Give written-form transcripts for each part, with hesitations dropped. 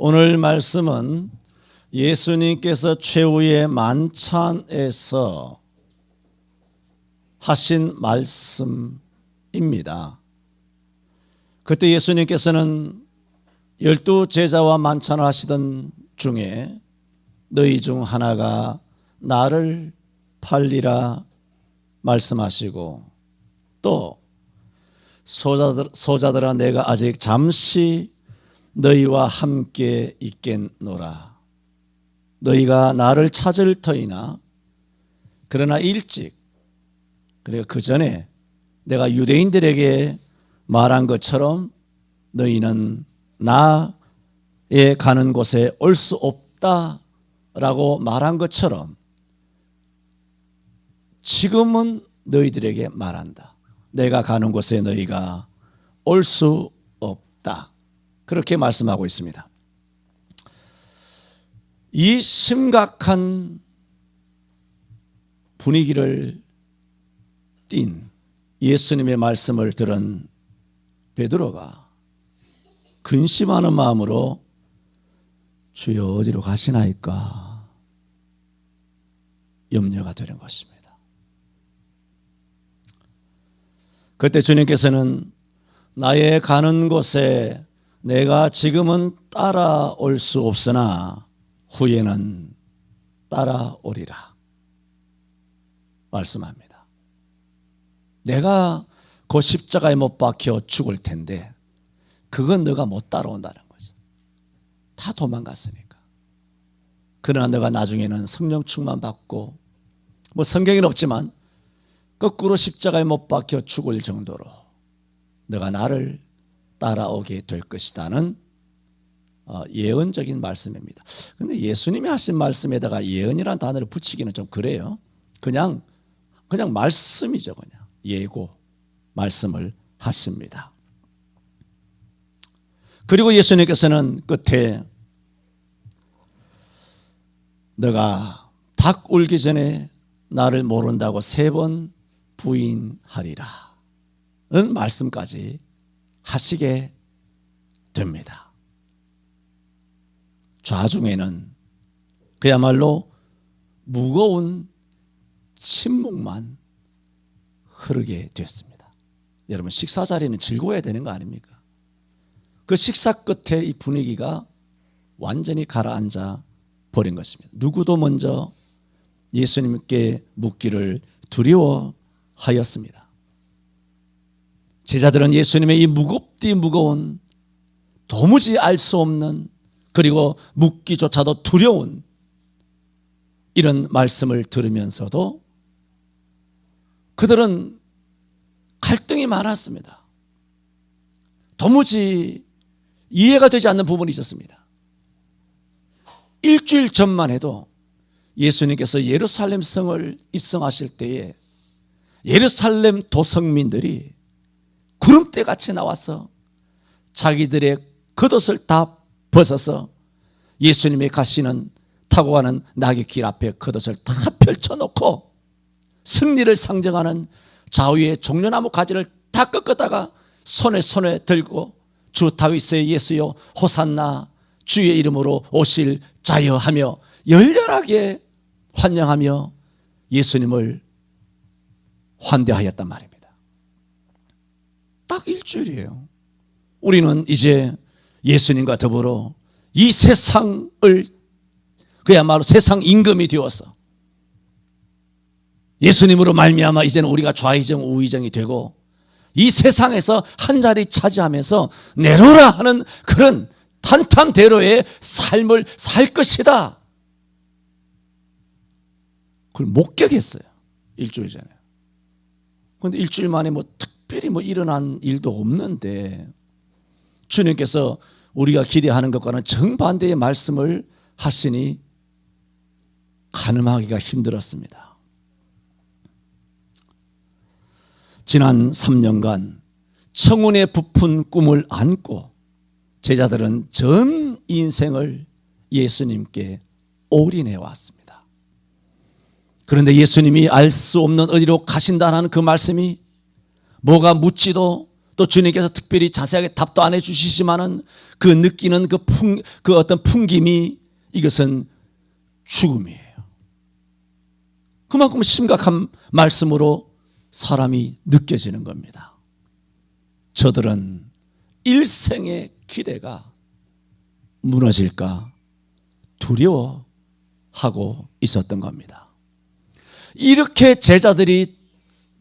오늘 말씀은 예수님께서 최후의 만찬에서 하신 말씀입니다. 그때 예수님께서는 12 제자와 만찬을 하시던 중에 너희 중 하나가 나를 팔리라 말씀하시고 또 소자들아 내가 아직 잠시 너희와 함께 있겠노라. 너희가 나를 찾을 터이나 그러나 일찍, 그리고 그 전에 내가 유대인들에게 말한 것처럼 너희는 나의 가는 곳에 올 수 없다라고 말한 것처럼 지금은 너희들에게 말한다. 내가 가는 곳에 너희가 올 수 없다. 그렇게 말씀하고 있습니다. 이 심각한 분위기를 띤 예수님의 말씀을 들은 베드로가 근심하는 마음으로 주여 어디로 가시나이까 염려가 되는 것입니다. 그때 주님께서는 나의 가는 곳에 내가 지금은 따라올 수 없으나 후에는 따라오리라 말씀합니다. 내가 그 십자가에 못 박혀 죽을 텐데 그건 너가 못 따라온다는 거죠. 다 도망갔으니까. 그러나 너가 나중에는 성령 충만 받고 뭐 성경에는 없지만 거꾸로 십자가에 못 박혀 죽을 정도로 너가 나를 따라오게 될 것이다는 예언적인 말씀입니다. 그런데 예수님이 하신 말씀에다가 예언이라는 단어를 붙이기는 좀 그래요. 그냥 말씀이죠. 그냥 예고 말씀을 하십니다. 그리고 예수님께서는 끝에 너가 닭 울기 전에 나를 모른다고 3번 부인하리라 는 말씀까지 하시게 됩니다. 좌중에는 그야말로 무거운 침묵만 흐르게 됐습니다. 여러분 식사 자리는 즐거워야 되는 거 아닙니까? 그 식사 끝에 이 분위기가 완전히 가라앉아 버린 것입니다. 누구도 먼저 예수님께 묻기를 두려워하였습니다. 제자들은 예수님의 이 무겁디 무거운 도무지 알 수 없는 그리고 묻기조차도 두려운 이런 말씀을 들으면서도 그들은 갈등이 많았습니다. 도무지 이해가 되지 않는 부분이 있었습니다. 일주일 전만 해도 예수님께서 예루살렘 성을 입성하실 때에 예루살렘 도성민들이 구름대같이 나와서 자기들의 겉옷을 다 벗어서 예수님이 가시는 타고 가는 나귀길 앞에 겉옷을 다 펼쳐놓고 승리를 상징하는 좌우의 종려나무 가지를 다 꺾었다가 손에 들고 주 다윗의 예수여 호산나 주의 이름으로 오실 자여 하며 열렬하게 환영하며 예수님을 환대하였단 말입니다. 딱 일주일이에요. 우리는 이제 예수님과 더불어 이 세상을 그야말로 세상 임금이 되어서 예수님으로 말미암아 이제는 우리가 좌의정 우의정이 되고 이 세상에서 한 자리 차지하면서 내로라 하는 그런 탄탄대로의 삶을 살 것이다. 그걸 목격했어요. 일주일 전에. 그런데 일주일 만에 특별히 일어난 일도 없는데 주님께서 우리가 기대하는 것과는 정반대의 말씀을 하시니 가늠하기가 힘들었습니다. 지난 3년간 청운에 부푼 꿈을 안고 제자들은 전 인생을 예수님께 올인해 왔습니다. 그런데 예수님이 알 수 없는 어디로 가신다는 그 말씀이 뭐가 묻지도 또 주님께서 특별히 자세하게 답도 안 해주시지만은 그 느끼는 그 어떤 풍김이 이것은 죽음이에요. 그만큼 심각한 말씀으로 사람이 느껴지는 겁니다. 저들은 일생의 기대가 무너질까 두려워하고 있었던 겁니다. 이렇게 제자들이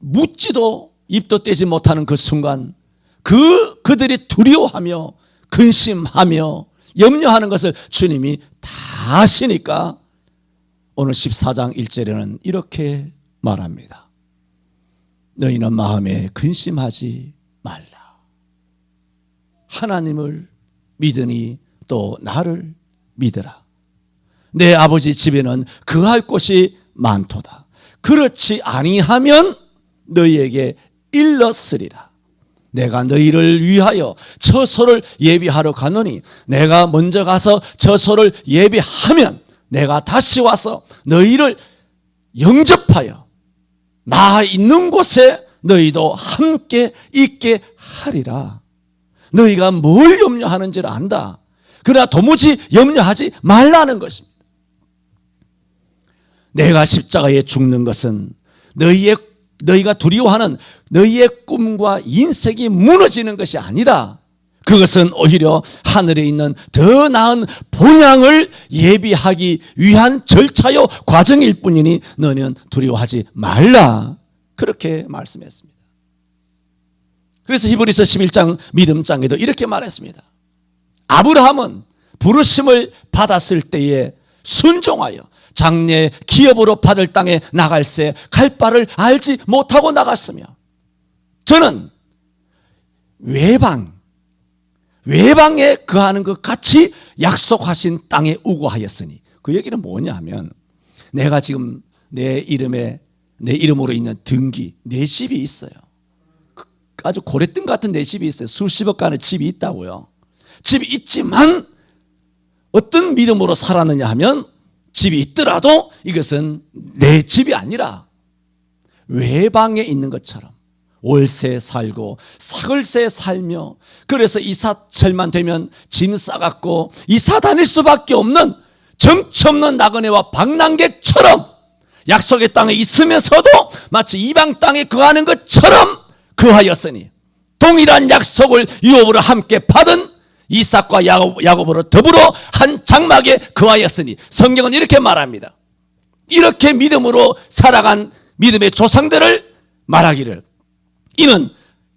묻지도 입도 떼지 못하는 그 순간 그들이 두려워하며 근심하며 염려하는 것을 주님이 다 아시니까 오늘 14장 1절에는 이렇게 말합니다. 너희는 마음에 근심하지 말라. 하나님을 믿으니 또 나를 믿으라. 내 아버지 집에는 거할 곳이 많도다. 그렇지 아니하면 너희에게 일렀으리라. 내가 너희를 위하여 처소를 예비하러 가노니 내가 먼저 가서 처소를 예비하면 내가 다시 와서 너희를 영접하여 나 있는 곳에 너희도 함께 있게 하리라. 너희가 뭘 염려하는지를 안다. 그러나 도무지 염려하지 말라는 것입니다. 내가 십자가에 죽는 것은 너희가 두려워하는 너희의 꿈과 인생이 무너지는 것이 아니다. 그것은 오히려 하늘에 있는 더 나은 본향을 예비하기 위한 절차요 과정일 뿐이니 너는 두려워하지 말라. 그렇게 말씀했습니다. 그래서 히브리서 11장 믿음장에도 이렇게 말했습니다. 아브라함은 부르심을 받았을 때에 순종하여 장래 기업으로 받을 땅에 나갈새 갈 바를 알지 못하고 나갔으며 저는 외방에 거하는 것 같이 약속하신 땅에 우거하였으니 그 얘기는 뭐냐면 내가 지금 내 이름으로 있는 등기 내 집이 있어요. 아주 고래등 같은 내 집이 있어요. 수십억간의 집이 있다고요. 집이 있지만 어떤 믿음으로 살았느냐 하면 집이 있더라도 이것은 내 집이 아니라 외방에 있는 것처럼 월세 살고 사글세 살며 그래서 이사철만 되면 짐 싸갖고 이사 다닐 수밖에 없는 정처 없는 나그네와 방랑객처럼 약속의 땅에 있으면서도 마치 이방 땅에 거하는 것처럼 거하였으니 동일한 약속을 유업으로 함께 받은 이삭과 야곱으로 더불어 한 장막에 거하였으니 성경은 이렇게 말합니다. 이렇게 믿음으로 살아간 믿음의 조상들을 말하기를 이는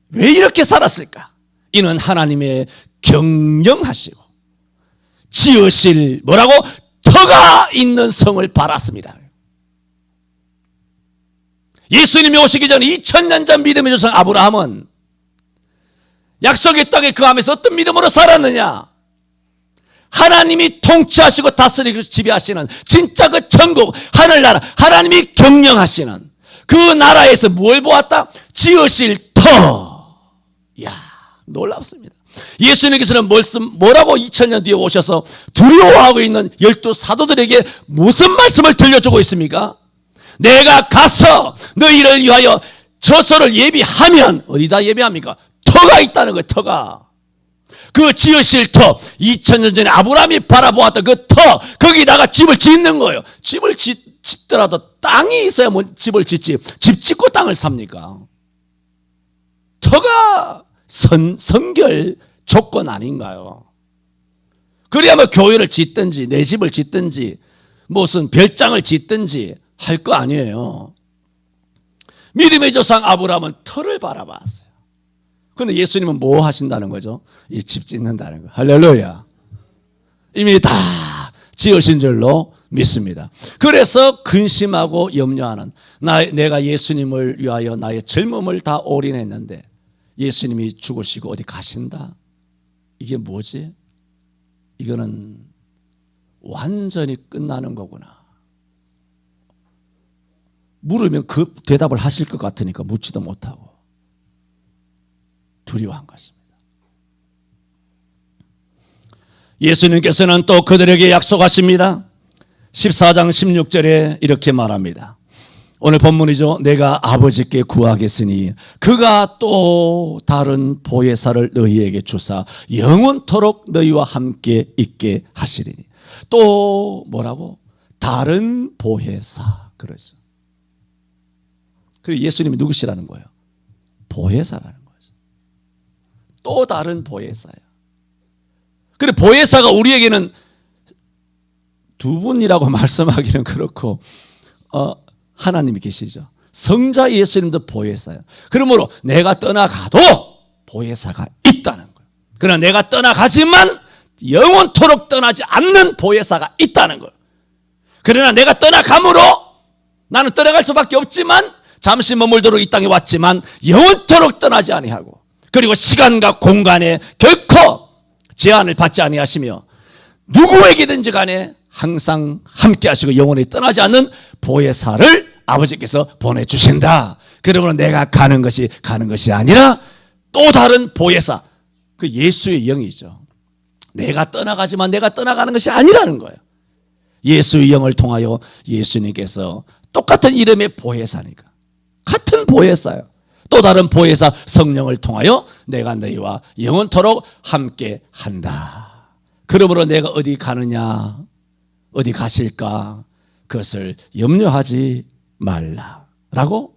왜 이렇게 살았을까? 이는 하나님의 경영하시고 지으실 뭐라고? 터가 있는 성을 바랐습니다. 예수님이 오시기 전 2000년 전 믿음의 조상 아브라함은 약속의 땅에 거하면서 어떤 믿음으로 살았느냐? 하나님이 통치하시고 다스리고 지배하시는 진짜 그 천국 하늘나라 하나님이 경영하시는 그 나라에서 뭘 보았다? 지으실 터. 이야, 놀랍습니다. 예수님께서는 뭐라고 2000년 뒤에 오셔서 두려워하고 있는 12사도들에게 무슨 말씀을 들려주고 있습니까? 내가 가서 너희를 위하여 처소를 예비하면 어디다 예비합니까? 터가 있다는 거예요. 터가. 그 지으실 터 2000년 전에 아브라함이 바라보았던 그 터 거기다가 집을 짓는 거예요. 집을 짓더라도 땅이 있어야 뭐 집을 짓지 집 짓고 땅을 삽니까? 터가 선결 조건 아닌가요? 그래야 뭐 교회를 짓든지 내 집을 짓든지 무슨 별장을 짓든지 할 거 아니에요. 믿음의 조상 아브라함은 터를 바라봤어요. 그런데 예수님은 뭐 하신다는 거죠? 이 집 짓는다는 거. 할렐루야. 이미 다 지으신 줄로 믿습니다. 그래서 근심하고 염려하는 내가 예수님을 위하여 나의 젊음을 다 올인했는데 예수님이 죽으시고 어디 가신다? 이게 뭐지? 이거는 완전히 끝나는 거구나. 물으면 그 대답을 하실 것 같으니까 묻지도 못하고 두려워한 것입니다. 예수님께서는 또 그들에게 약속하십니다. 14장 16절에 이렇게 말합니다. 오늘 본문이죠. 내가 아버지께 구하겠으니 그가 또 다른 보혜사를 너희에게 주사 영원토록 너희와 함께 있게 하시리니. 또 뭐라고? 다른 보혜사. 그러죠. 그리고 예수님이 누구시라는 거예요? 보혜사라는 거죠. 또 다른 보혜사예요. 그리고 보혜사가 우리에게는 두 분이라고 말씀하기는 그렇고 하나님이 계시죠. 성자 예수님도 보혜사예요. 그러므로 내가 떠나가도 보혜사가 있다는 거예요. 그러나 내가 떠나가지만 영원토록 떠나지 않는 보혜사가 있다는 거예요. 그러나 내가 떠나감으로 나는 떠나갈 수밖에 없지만 잠시 머물도록 이 땅에 왔지만 영원토록 떠나지 아니하고 그리고 시간과 공간에 결코 제한을 받지 아니하시며 누구에게든지 간에 항상 함께 하시고 영원히 떠나지 않는 보혜사를 아버지께서 보내주신다. 그러므로 내가 가는 것이 아니라 또 다른 보혜사, 그 예수의 영이죠. 내가 떠나가지만 내가 떠나가는 것이 아니라는 거예요. 예수의 영을 통하여 예수님께서 똑같은 이름의 보혜사니까 같은 보혜사요. 또 다른 보혜사 성령을 통하여 내가 너희와 영원토록 함께 한다. 그러므로 내가 어디 가느냐, 어디 가실까, 그것을 염려하지 말라라고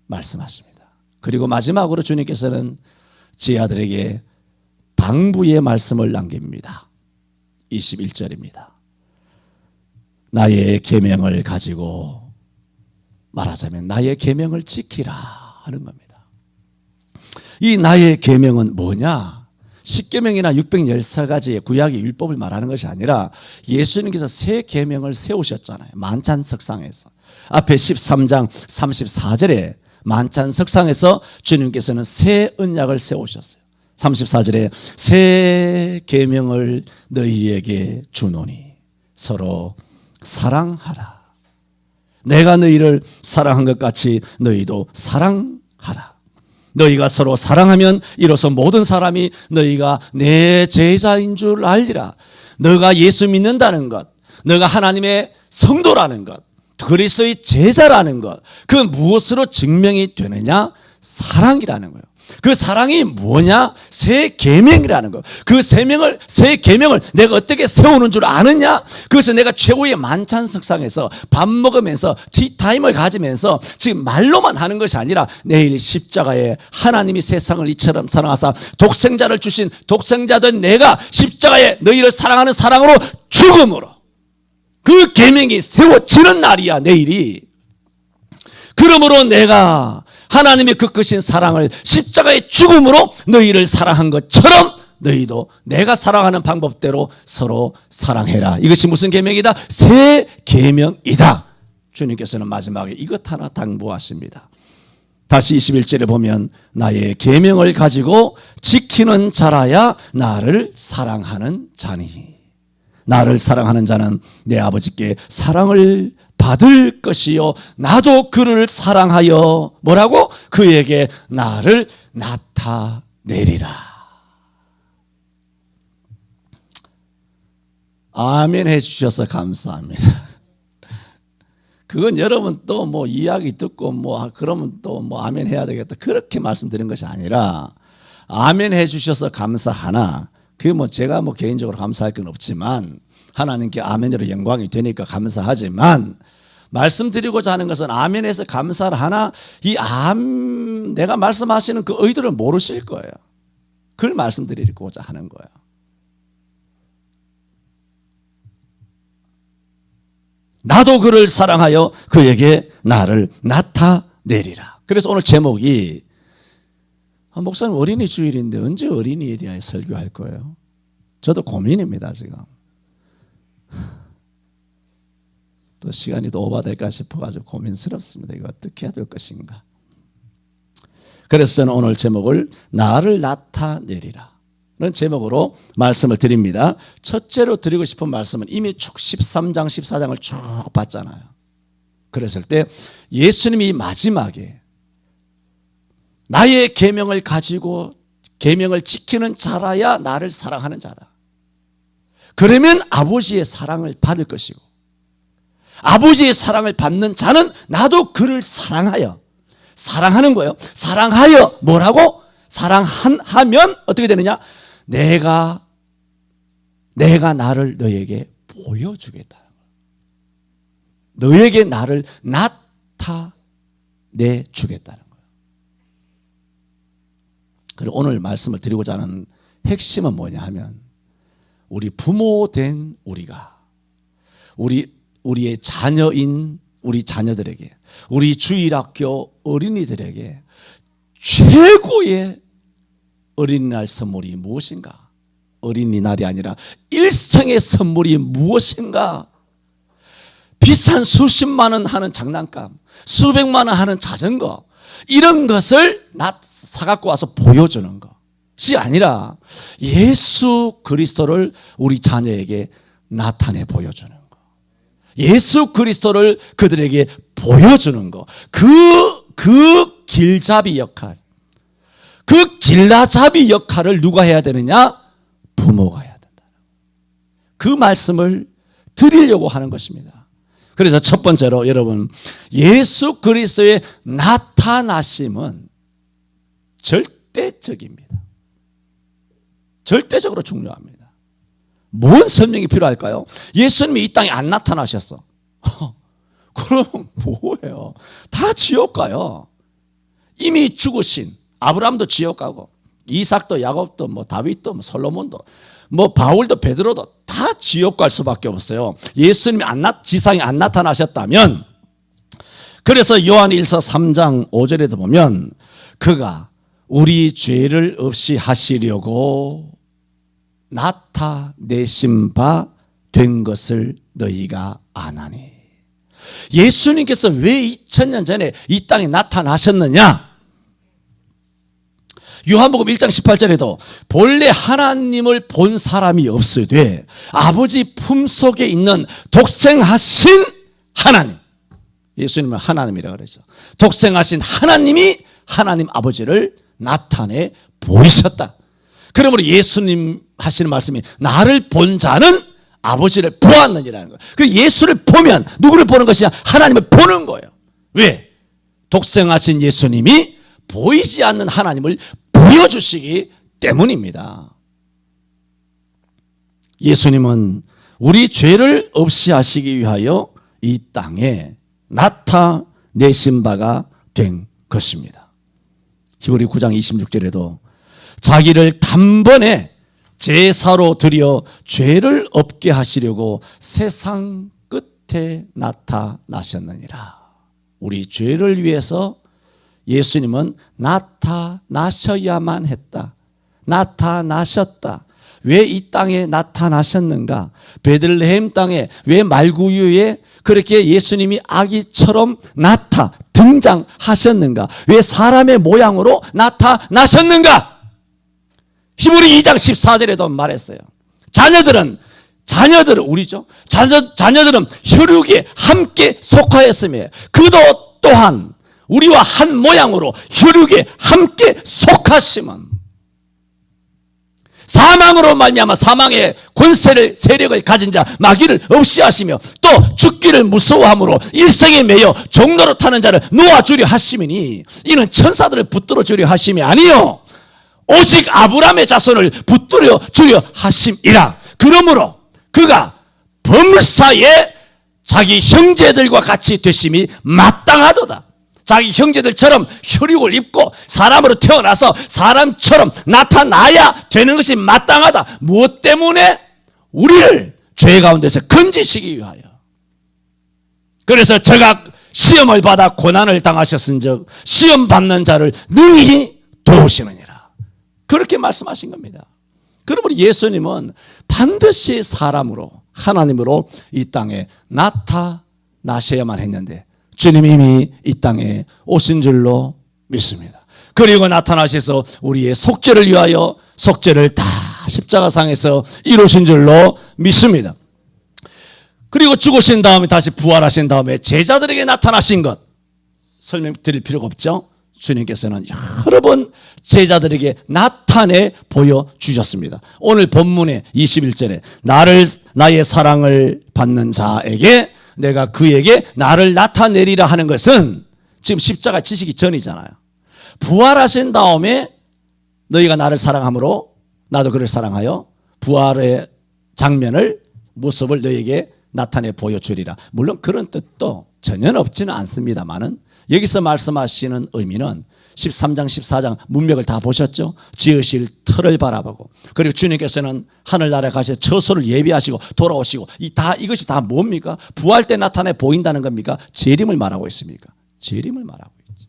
말씀하십니다. 그리고 마지막으로 주님께서는 제 아들에게 당부의 말씀을 남깁니다. 21절입니다. 나의 계명을 가지고 말하자면 나의 계명을 지키라 하는 겁니다. 이 나의 계명은 뭐냐? 10계명이나 613가지의 구약의 율법을 말하는 것이 아니라 예수님께서 새 계명을 세우셨잖아요. 만찬석상에서. 앞에 13장 34절에 만찬석상에서 주님께서는 새 언약을 세우셨어요. 34절에 새 계명을 너희에게 주노니 서로 사랑하라. 내가 너희를 사랑한 것 같이 너희도 사랑하라. 너희가 서로 사랑하면 이로써 모든 사람이 너희가 내 제자인 줄 알리라. 너가 예수 믿는다는 것, 너가 하나님의 성도라는 것, 그리스도의 제자라는 것, 그 무엇으로 증명이 되느냐? 사랑이라는 거예요. 그 사랑이 뭐냐? 새 계명이라는 거. 그 새 계명을 내가 어떻게 세우는 줄 아느냐? 그것을 내가 최후의 만찬석상에서 밥 먹으면서 티타임을 가지면서 지금 말로만 하는 것이 아니라 내일 십자가에 하나님이 세상을 이처럼 사랑하사 독생자를 주신 독생자된 내가 십자가에 너희를 사랑하는 사랑으로 죽음으로 그 계명이 세워지는 날이야, 내일이. 그러므로 내가 하나님의 그 크신 사랑을 십자가의 죽음으로 너희를 사랑한 것처럼 너희도 내가 사랑하는 방법대로 서로 사랑해라. 이것이 무슨 계명이다? 새 계명이다. 주님께서는 마지막에 이것 하나 당부하십니다. 다시 21절에 보면 나의 계명을 가지고 지키는 자라야 나를 사랑하는 자니. 나를 사랑하는 자는 내 아버지께 사랑을 받을 것이요 나도 그를 사랑하여 뭐라고? 그에게 나를 나타내리라. 아멘 해주셔서 감사합니다. 그건 여러분 또 뭐 이야기 듣고 뭐 그러면 또 뭐 아멘 해야 되겠다 그렇게 말씀드린 것이 아니라 아멘 해주셔서 감사하나 그게 뭐 제가 뭐 개인적으로 감사할 건 없지만 하나님께 아멘으로 영광이 되니까 감사하지만 말씀드리고자 하는 것은 아멘에서 감사를 하나 이 내가 말씀하시는 그 의도를 모르실 거예요. 그걸 말씀드리고자 하는 거예요. 나도 그를 사랑하여 그에게 나를 나타내리라. 그래서 오늘 제목이 목사님 어린이 주일인데 언제 어린이에 대하여 설교할 거예요? 저도 고민입니다 지금. 또 시간이 또 오버될까 싶어가지고 고민스럽습니다. 이거 어떻게 해야 될 것인가. 그래서 저는 오늘 제목을 나를 나타내리라 는 제목으로 말씀을 드립니다. 첫째로 드리고 싶은 말씀은 이미 쭉 13장 14장을 쭉 봤잖아요. 그랬을 때 예수님이 마지막에 나의 계명을 가지고 계명을 지키는 자라야 나를 사랑하는 자다. 그러면 아버지의 사랑을 받을 것이고 아버지의 사랑을 받는 자는 나도 그를 사랑하는 거예요. 사랑하여 뭐라고? 사랑하면 어떻게 되느냐? 내가 나를 너에게 보여주겠다는 거예요. 너에게 나를 나타내 주겠다는 거예요. 그리고 오늘 말씀을 드리고자 하는 핵심은 뭐냐 하면, 우리 부모 된 우리가 우리의 자녀인 우리 자녀들에게, 우리 주일학교 어린이들에게 최고의 어린이날 선물이 무엇인가? 어린이날이 아니라 일생의 선물이 무엇인가? 비싼 수십만 원 하는 장난감, 수백만 원 하는 자전거, 이런 것을 사갖고 와서 보여주는 것이 아니라 예수 그리스도를 우리 자녀에게 나타내 보여주는 것, 예수 그리스도를 그들에게 보여주는 것, 그 길잡이 역할, 그 길라잡이 역할을 누가 해야 되느냐? 부모가 해야 된다. 그 말씀을 드리려고 하는 것입니다. 그래서 첫 번째로 여러분, 예수 그리스도의 나타나심은 절대적입니다. 절대적으로 중요합니다. 뭔 설명이 필요할까요? 예수님이 이 땅에 안 나타나셨어. 그럼 뭐예요? 다 지옥 가요. 이미 죽으신 아브라함도 지옥 가고, 이삭도 야곱도 뭐 다윗도 뭐 솔로몬도 뭐 바울도 베드로도 다 지옥 갈 수밖에 없어요. 예수님이 지상에 안 나타나셨다면. 그래서 요한일서 3장 5절에도 보면, 그가 우리 죄를 없이 하시려고 나타내신 바 된 것을 너희가 아나니. 예수님께서 왜 2000년 전에 이 땅에 나타나셨느냐? 요한복음 1장 18절에도 본래 하나님을 본 사람이 없으되 아버지 품속에 있는 독생하신 하나님, 예수님은 하나님이라고 그러죠. 독생하신 하나님이 하나님 아버지를 나타내 보이셨다. 그러므로 예수님 하시는 말씀이 나를 본 자는 아버지를 보았느니라는 거예요. 그 예수를 보면 누구를 보는 것이냐? 하나님을 보는 거예요. 왜? 독생하신 예수님이 보이지 않는 하나님을 보여주시기 때문입니다. 예수님은 우리 죄를 없이 하시기 위하여 이 땅에 나타내신 바가 된 것입니다. 히브리 9장 26절에도 자기를 단번에 제사로 드려 죄를 없게 하시려고 세상 끝에 나타나셨느니라. 우리 죄를 위해서 예수님은 나타나셔야만 했다. 나타나셨다. 왜 이 땅에 나타나셨는가? 베들레헴 땅에 왜 말구유에 그렇게 예수님이 아기처럼 등장하셨는가? 왜 사람의 모양으로 나타나셨는가? 히브리 2장 14절에도 말했어요. 자녀들은 우리죠. 자녀들은 혈육에 함께 속하였으며 그도 또한 우리와 한 모양으로 혈육에 함께 속하심은 사망으로 말미암아 사망의 권세를 세력을 가진 자 마귀를 없이 하시며 또 죽기를 무서워함으로 일생에 매여 종로로 타는 자를 놓아주려 하심이니 이는 천사들을 붙들어 주려 하심이 아니요 오직 아브라함의 자손을 붙들어 주려 하심이라. 그러므로 그가 범사에 자기 형제들과 같이 되심이 마땅하도다. 자기 형제들처럼 혈육을 입고 사람으로 태어나서 사람처럼 나타나야 되는 것이 마땅하다. 무엇 때문에? 우리를 죄 가운데서 건지시기 위하여. 그래서 저가 시험을 받아 고난을 당하셨은즉 시험 받는 자를 능히 도우시느니라. 그렇게 말씀하신 겁니다. 그러므로 예수님은 반드시 사람으로 하나님으로 이 땅에 나타나셔야만 했는데 주님이 이미 이 땅에 오신 줄로 믿습니다. 그리고 나타나셔서 우리의 속죄를 위하여 속죄를 다 십자가상에서 이루신 줄로 믿습니다. 그리고 죽으신 다음에 다시 부활하신 다음에 제자들에게 나타나신 것 설명드릴 필요가 없죠. 주님께서는 여러 번 제자들에게 나타내 보여주셨습니다. 오늘 본문의 21절에 나의 사랑을 받는 자에게 내가 그에게 나를 나타내리라 하는 것은 지금 십자가 지시기 전이잖아요. 부활하신 다음에 너희가 나를 사랑함으로 나도 그를 사랑하여 부활의 장면을 모습을 너희에게 나타내 보여주리라. 물론 그런 뜻도 전혀 없지는 않습니다만은 여기서 말씀하시는 의미는 13장 14장 문맥을 다 보셨죠? 지으실 틀을 바라보고 그리고 주님께서는 하늘나라에 가셔 처소를 예비하시고 돌아오시고 이것이 다 뭡니까? 부활 때 나타내 보인다는 겁니까? 재림을 말하고 있습니까? 재림을 말하고 있죠.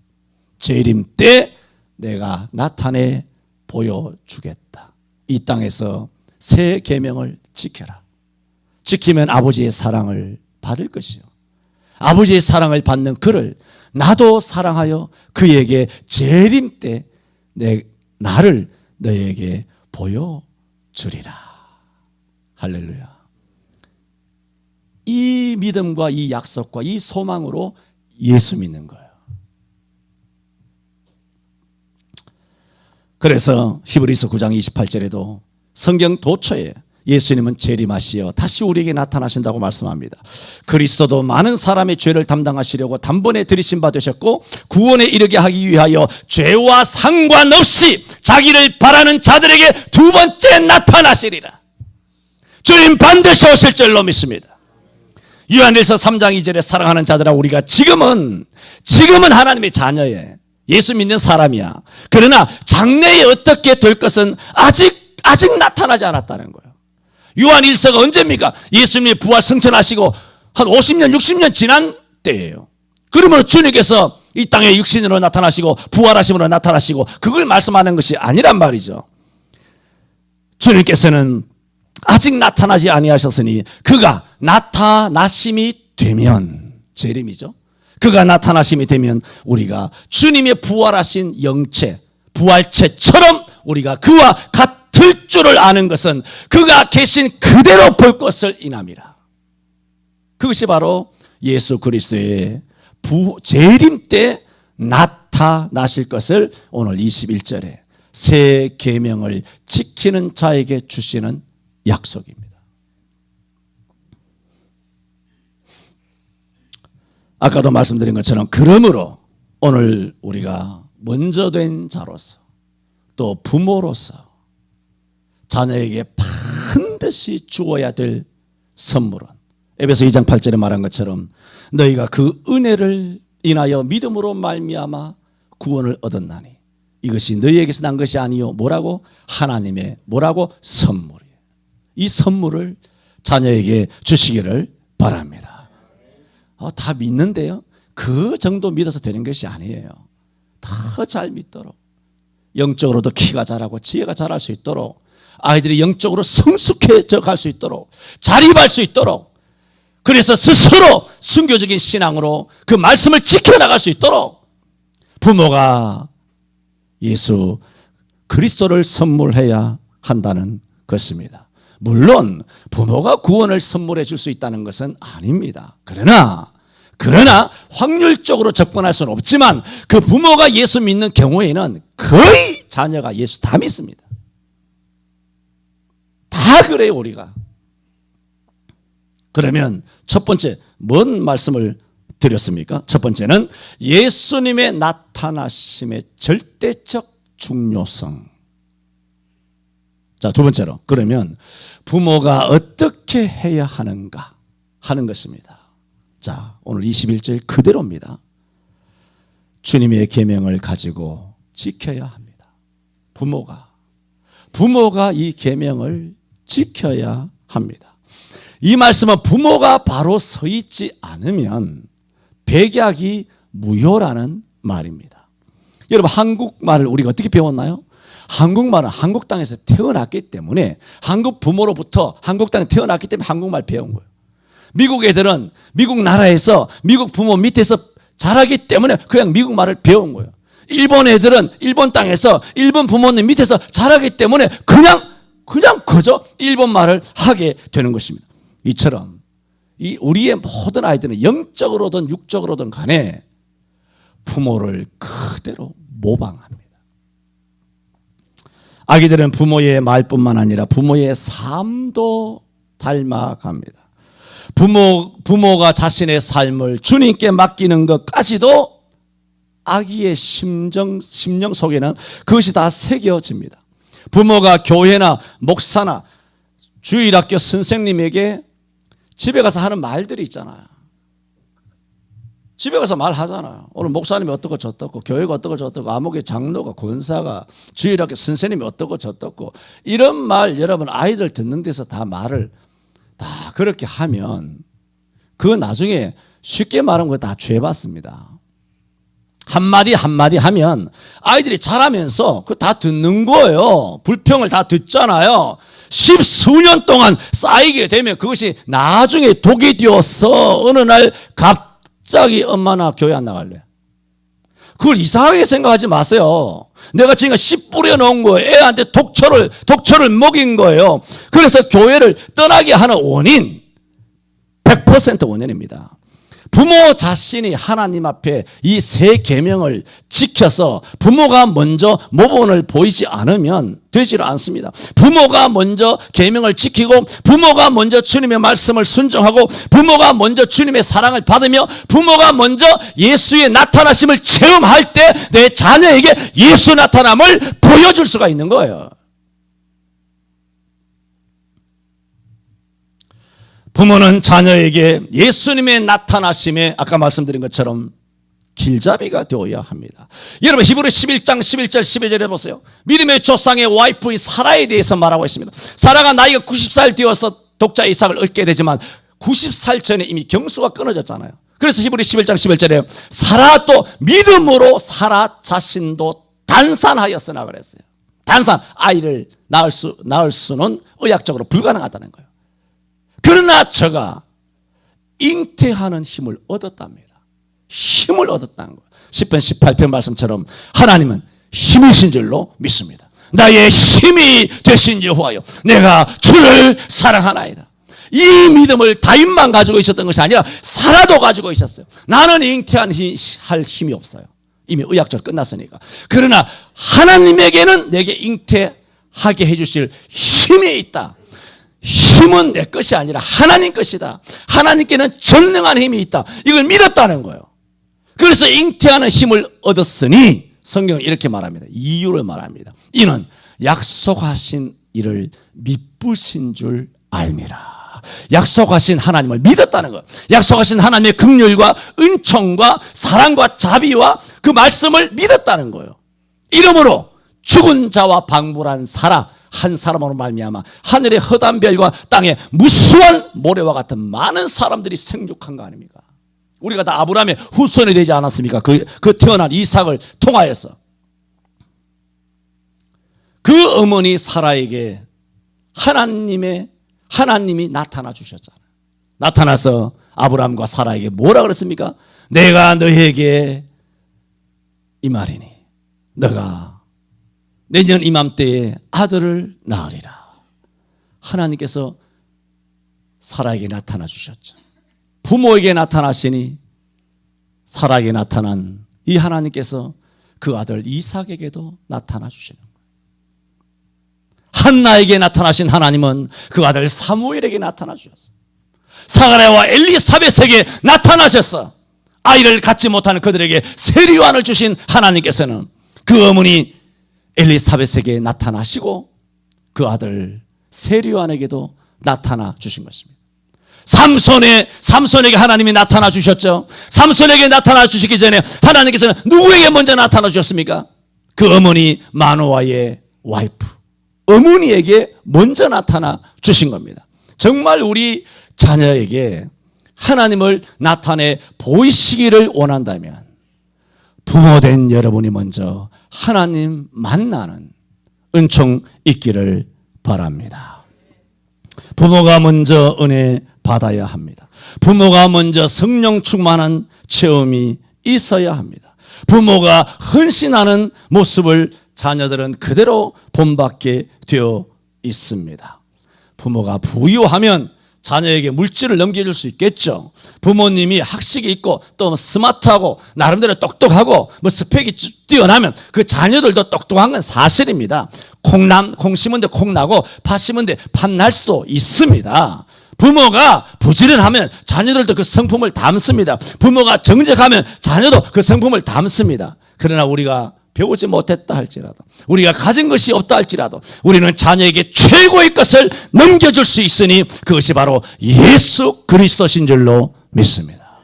재림 때 내가 나타내 보여주겠다. 이 땅에서 새 계명을 지켜라. 지키면 아버지의 사랑을 받을 것이요. 아버지의 사랑을 받는 그를 나도 사랑하여 그에게 재림 때 나를 너에게 보여주리라. 할렐루야. 이 믿음과 이 약속과 이 소망으로 예수 믿는 거예요. 그래서 히브리서 9장 28절에도 성경 도처에 예수님은 재림하시어 다시 우리에게 나타나신다고 말씀합니다. 그리스도도 많은 사람의 죄를 담당하시려고 단번에 들이신 바 되셨고 구원에 이르게 하기 위하여 죄와 상관없이 자기를 바라는 자들에게 두 번째 나타나시리라. 주님 반드시 오실 줄로 믿습니다. 요한일서 3장 2절에 사랑하는 자들아 우리가 지금은 하나님의 자녀예. 예수 믿는 사람이야. 그러나 장래에 어떻게 될 것은 아직 나타나지 않았다는 거예요. 요한일서가 언제입니까? 예수님이 부활 승천하시고 한 50년 60년 지난 때예요. 그러면 주님께서 이 땅에 육신으로 나타나시고 부활하심으로 나타나시고 그걸 말씀하는 것이 아니란 말이죠. 주님께서는 아직 나타나지 아니하셨으니 그가 나타나심이 되면 재림이죠. 그가 나타나심이 되면 우리가 주님의 부활하신 영체 부활체처럼 우리가 그와 같을 줄을 아는 것은 그가 계신 그대로 볼 것을 인함이라. 그것이 바로 예수 그리스도의 재림 때 나타나실 것을 오늘 21절에 새 계명을 지키는 자에게 주시는 약속입니다. 아까도 말씀드린 것처럼 그러므로 오늘 우리가 먼저 된 자로서 또 부모로서 자녀에게 반드시 주어야 될 선물은 에베소 2장 8절에 말한 것처럼 너희가 그 은혜를 인하여 믿음으로 말미암아 구원을 얻었나니 이것이 너희에게서 난 것이 아니요 뭐라고? 하나님의 뭐라고? 선물이에요. 이 선물을 자녀에게 주시기를 바랍니다. 다 믿는데요. 그 정도 믿어서 되는 것이 아니에요. 더 잘 믿도록 영적으로도 키가 자라고 지혜가 자랄 수 있도록 아이들이 영적으로 성숙해져 갈 수 있도록 자립할 수 있도록 그래서 스스로 순교적인 신앙으로 그 말씀을 지켜나갈 수 있도록 부모가 예수 그리스도를 선물해야 한다는 것입니다. 물론 부모가 구원을 선물해 줄 수 있다는 것은 아닙니다. 그러나 확률적으로 접근할 수는 없지만 그 부모가 예수 믿는 경우에는 거의 자녀가 예수 다 믿습니다. 다 그래요 우리가. 그러면 첫 번째 뭔 말씀을 드렸습니까? 첫 번째는 예수님의 나타나심의 절대적 중요성. 자, 두 번째로 그러면 부모가 어떻게 해야 하는가 하는 것입니다. 자, 오늘 21절 그대로입니다. 주님의 계명을 가지고 지켜야 합니다. 부모가 이 계명을 지켜야 합니다. 이 말씀은 부모가 바로 서 있지 않으면 백약이 무효라는 말입니다. 여러분 한국말을 우리가 어떻게 배웠나요? 한국말은 한국 땅에서 태어났기 때문에 한국 부모로부터 한국 땅에 태어났기 때문에 한국말 배운 거예요. 미국 애들은 미국 나라에서 미국 부모 밑에서 자라기 때문에 그냥 미국 말을 배운 거예요. 일본 애들은 일본 땅에서 일본 부모님 밑에서 자라기 때문에 그냥 그저 일본 말을 하게 되는 것입니다. 이처럼 우리의 모든 아이들은 영적으로든 육적으로든 간에 부모를 그대로 모방합니다. 아기들은 부모의 말뿐만 아니라 부모의 삶도 닮아갑니다. 부모가 자신의 삶을 주님께 맡기는 것까지도 아기의 심령 속에는 그것이 다 새겨집니다. 부모가 교회나 목사나 주일학교 선생님에게 집에 가서 하는 말들이 있잖아요. 집에 가서 말하잖아요. 오늘 목사님이 어떻고 저떻고 교회가 어떻고 저떻고 아무개 장로가 권사가 주일학교 선생님이 어떻고 저떻고 이런 말 여러분 아이들 듣는 데서 다 말을 다 그렇게 하면 그거 나중에 쉽게 말한 거 다 죄받습니다. 한마디 한마디 하면 아이들이 자라면서 그거 다 듣는 거예요. 불평을 다 듣잖아요. 십수년 동안 쌓이게 되면 그것이 나중에 독이 되어서 어느 날 갑자기 엄마 나 교회 안 나갈래. 그걸 이상하게 생각하지 마세요. 내가 지금 씨 뿌려놓은 거예요. 애한테 독초를 먹인 거예요. 그래서 교회를 떠나게 하는 원인 100% 원인입니다. 부모 자신이 하나님 앞에 이 세 계명을 지켜서 부모가 먼저 모범을 보이지 않으면 되지를 않습니다. 부모가 먼저 계명을 지키고 부모가 먼저 주님의 말씀을 순종하고 부모가 먼저 주님의 사랑을 받으며 부모가 먼저 예수의 나타나심을 체험할 때 내 자녀에게 예수 나타남을 보여줄 수가 있는 거예요. 부모는 자녀에게 예수님의 나타나심에 아까 말씀드린 것처럼 길잡이가 되어야 합니다. 여러분 히브리 11장 11절 12절에 보세요. 믿음의 조상의 와이프의 사라에 대해서 말하고 있습니다. 사라가 나이가 90살 되어서 독자 이삭을 얻게 되지만 90살 전에 이미 경수가 끊어졌잖아요. 그래서 히브리 11장 11절에 사라 또 믿음으로 사라 자신도 단산하였으나 그랬어요. 단산, 아이를 낳을 수는 의학적으로 불가능하다는 거예요. 그러나 저가 잉태하는 힘을 얻었답니다. 힘을 얻었다는 거예요. 10편 18편 말씀처럼 하나님은 힘이신 줄로 믿습니다. 나의 힘이 되신 여호와여 내가 주를 사랑하나이다. 이 믿음을 다윗만 가지고 있었던 것이 아니라 사라도 가지고 있었어요. 나는 잉태할 힘이 없어요. 이미 의학적으로 끝났으니까. 그러나 하나님에게는 내게 잉태하게 해주실 힘이 있다. 힘은 내 것이 아니라 하나님 것이다. 하나님께는 전능한 힘이 있다. 이걸 믿었다는 거예요. 그래서 잉태하는 힘을 얻었으니 성경은 이렇게 말합니다. 이유를 말합니다. 이는 약속하신 이를 미쁘신 줄 알미라. 약속하신 하나님을 믿었다는 거예요. 약속하신 하나님의 긍휼과 은총과 사랑과 자비와 그 말씀을 믿었다는 거예요. 이러므로 죽은 자와 방불한 사라 한 사람으로 말미암아 하늘의 허다한 별과 땅의 무수한 모래와 같은 많은 사람들이 생육한 거 아닙니까? 우리가 다 아브라함의 후손이 되지 않았습니까? 그 태어난 이삭을 통하여서 그 어머니 사라에게 하나님이 나타나 주셨잖아요. 나타나서 아브라함과 사라에게 뭐라 그랬습니까? 내가 너에게 이 말이니 너가 내년 이맘때에 아들을 낳으리라. 하나님께서 사라에게 나타나 주셨죠. 부모에게 나타나시니 사라에게 나타난 이 하나님께서 그 아들 이삭에게도 나타나 주시는 거예요. 한나에게 나타나신 하나님은 그 아들 사무엘에게 나타나 주셨어요. 사가랴와 엘리사벳에게 나타나셨어. 아이를 갖지 못하는 그들에게 세리요한을 주신 하나님께서는 그 어머니 엘리사벳에게 나타나시고 그 아들 세리요한에게도 나타나 주신 것입니다. 삼손에게 하나님이 나타나 주셨죠. 삼손에게 나타나 주시기 전에 하나님께서는 누구에게 먼저 나타나 주셨습니까? 그 어머니 마노아의 와이프 어머니에게 먼저 나타나 주신 겁니다. 정말 우리 자녀에게 하나님을 나타내 보이시기를 원한다면 부모된 여러분이 먼저 하나님 만나는 은총 있기를 바랍니다. 부모가 먼저 은혜 받아야 합니다. 부모가 먼저 성령 충만한 체험이 있어야 합니다. 부모가 헌신하는 모습을 자녀들은 그대로 본받게 되어 있습니다. 부모가 부유하면 자녀에게 물질을 넘겨줄 수 있겠죠. 부모님이 학식이 있고 또 스마트하고 나름대로 똑똑하고 뭐 스펙이 뛰어나면 그 자녀들도 똑똑한 건 사실입니다. 콩 심은 데 콩 나고 팥 심은 데 팥 날 수도 있습니다. 부모가 부지런하면 자녀들도 그 성품을 담습니다. 부모가 정직하면 자녀도 그 성품을 담습니다. 그러나 우리가 배우지 못했다 할지라도, 우리가 가진 것이 없다 할지라도 우리는 자녀에게 최고의 것을 넘겨줄 수 있으니 그것이 바로 예수 그리스도신 줄로 믿습니다.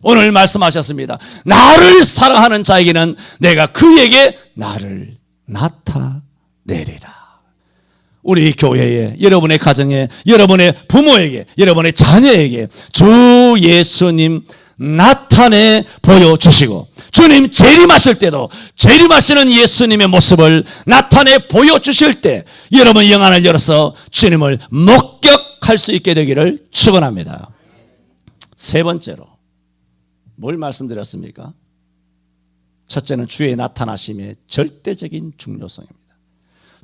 오늘 말씀하셨습니다. 나를 사랑하는 자에게는 내가 그에게 나를 나타내리라. 우리 교회에, 여러분의 가정에, 여러분의 부모에게, 여러분의 자녀에게 주 예수님 나타내 보여주시고, 주님 재림하실 때도 재림하시는 예수님의 모습을 나타내 보여주실 때 여러분 영안을 열어서 주님을 목격할 수 있게 되기를 축원합니다. 세 번째로 뭘 말씀드렸습니까? 첫째는 주의 나타나심의 절대적인 중요성입니다.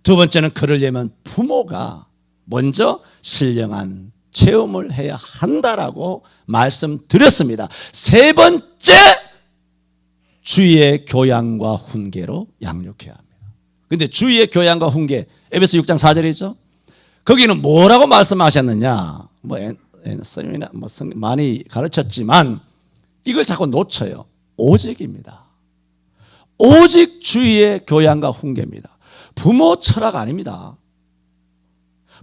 두 번째는 그러려면 부모가 먼저 신령한 체험을 해야 한다라고 말씀드렸습니다. 세 번째, 주의 교양과 훈계로 양육해야 합니다. 그런데 주의 교양과 훈계, 에베소 6장 4절이죠. 거기는 뭐라고 말씀하셨느냐? 선생님이나 많이 가르쳤지만 이걸 자꾸 놓쳐요. 오직입니다. 오직 주의 교양과 훈계입니다. 부모 철학 아닙니다.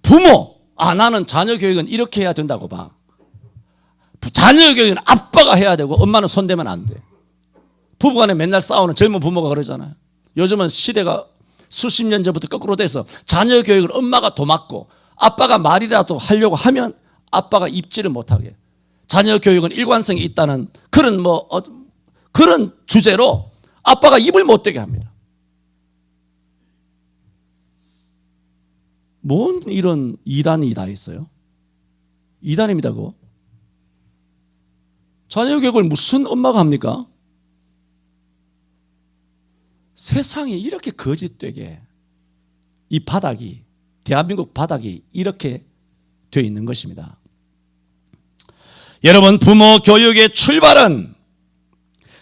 부모, 나는 자녀 교육은 이렇게 해야 된다고 봐. 자녀 교육은 아빠가 해야 되고 엄마는 손대면 안 돼. 부부간에 맨날 싸우는 젊은 부모가 그러잖아요. 요즘은 시대가 수십 년 전부터 거꾸로 돼서 자녀 교육을 엄마가 도맡고 아빠가 말이라도 하려고 하면 아빠가 입지를 못하게, 자녀 교육은 일관성이 있다는 그런 주제로 아빠가 입을 못 대게 합니다. 뭔 이런 이단이 다 있어요? 이단입니다, 그거. 자녀 교육을 무슨 엄마가 합니까? 세상이 이렇게 거짓되게 이 바닥이, 대한민국 바닥이 이렇게 되어 있는 것입니다. 여러분, 부모 교육의 출발은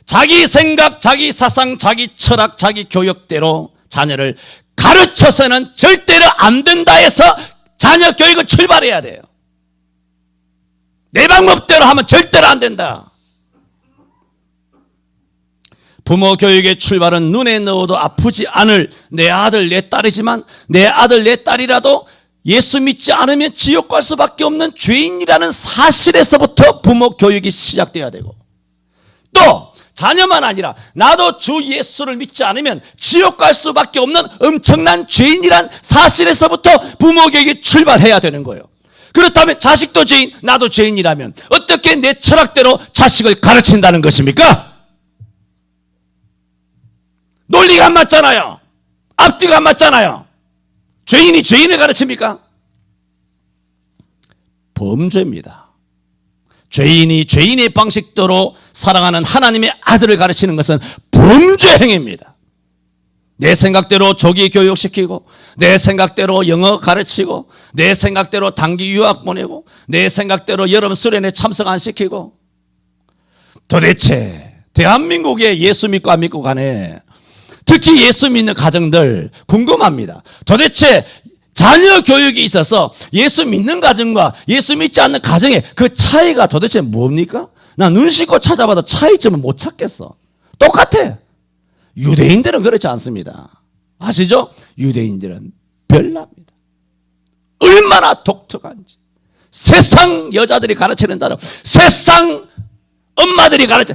자기 생각, 자기 사상, 자기 철학, 자기 교육대로 자녀를 가르쳐서는 절대로 안 된다 해서 자녀 교육을 출발해야 돼요. 내 방법대로 하면 절대로 안 된다. 부모 교육의 출발은 눈에 넣어도 아프지 않을 내 아들 내 딸이지만 내 아들 내 딸이라도 예수 믿지 않으면 지옥 갈 수밖에 없는 죄인이라는 사실에서부터 부모 교육이 시작돼야 되고, 또 자녀만 아니라 나도 주 예수를 믿지 않으면 지옥 갈 수밖에 없는 엄청난 죄인이란 사실에서부터 부모 교육이 출발해야 되는 거예요. 그렇다면 자식도 죄인, 나도 죄인이라면 어떻게 내 철학대로 자식을 가르친다는 것입니까? 논리가 안 맞잖아요. 앞뒤가 안 맞잖아요. 죄인이 죄인을 가르칩니까? 범죄입니다. 죄인이 죄인의 방식대로 사랑하는 하나님의 아들을 가르치는 것은 범죄 행위입니다. 내 생각대로 조기 교육시키고, 내 생각대로 영어 가르치고, 내 생각대로 단기 유학 보내고, 내 생각대로 여름 수련회 참석 안 시키고, 도대체 대한민국의 예수 믿고 안 믿고 간에 특히 예수 믿는 가정들 궁금합니다. 도대체 자녀 교육에 있어서 예수 믿는 가정과 예수 믿지 않는 가정의 그 차이가 도대체 뭡니까? 나 눈 씻고 찾아봐도 차이점을 못 찾겠어. 똑같아. 유대인들은 그렇지 않습니다. 아시죠? 유대인들은 별납니다. 얼마나 독특한지. 세상 여자들이 가르치는 대로, 세상 엄마들이 가르쳐,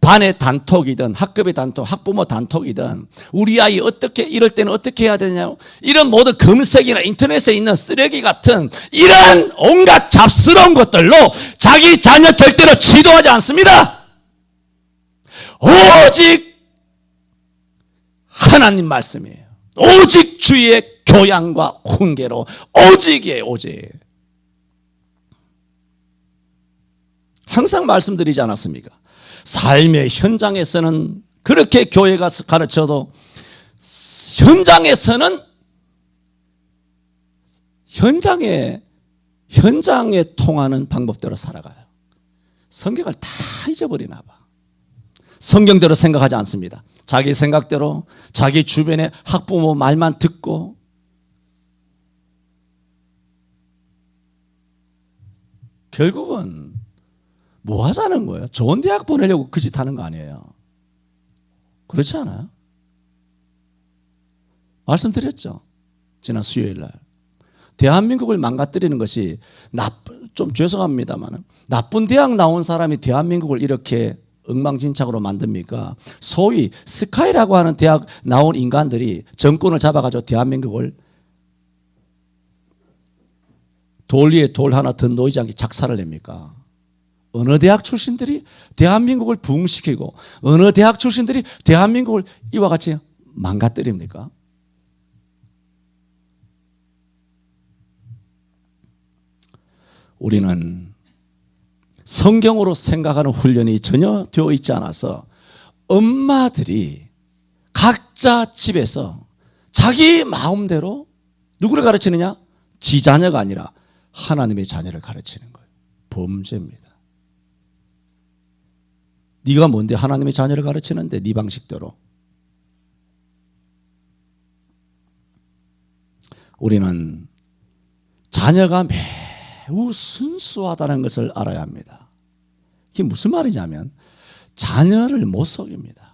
반의 단톡이든 학급의 단톡, 학부모 단톡이든 우리 아이 어떻게, 이럴 때는 어떻게 해야 되냐고, 이런 모든 검색이나 인터넷에 있는 쓰레기 같은 이런 온갖 잡스러운 것들로 자기 자녀 절대로 지도하지 않습니다. 오직 하나님 말씀이에요. 오직 주의 교양과 훈계로, 오직이에요, 오직. 항상 말씀드리지 않았습니까? 삶의 현장에서는 그렇게 교회가 가르쳐도 현장에 통하는 방법대로 살아가요. 성경을 다 잊어버리나 봐. 성경대로 생각하지 않습니다. 자기 생각대로, 자기 주변의 학부모 말만 듣고, 결국은 뭐 하자는 거예요? 좋은 대학 보내려고 그 짓 하는 거 아니에요? 그렇지 않아요? 말씀드렸죠. 지난 수요일 날. 대한민국을 망가뜨리는 것이 좀 죄송합니다만 나쁜 대학 나온 사람이 대한민국을 이렇게 엉망진창으로 만듭니까? 소위 스카이라고 하는 대학 나온 인간들이 정권을 잡아가지고 대한민국을 돌 위에 돌 하나 더 놓이지 않게 작사를 냅니까? 어느 대학 출신들이 대한민국을 부흥시키고 어느 대학 출신들이 대한민국을 이와 같이 망가뜨립니까? 우리는 성경으로 생각하는 훈련이 전혀 되어 있지 않아서 엄마들이 각자 집에서 자기 마음대로 누구를 가르치느냐? 지 자녀가 아니라 하나님의 자녀를 가르치는 거예요. 범죄입니다. 네가 뭔데 하나님의 자녀를 가르치는데 네 방식대로. 우리는 자녀가 매우 순수하다는 것을 알아야 합니다. 이게 무슨 말이냐면 자녀를 못 속입니다.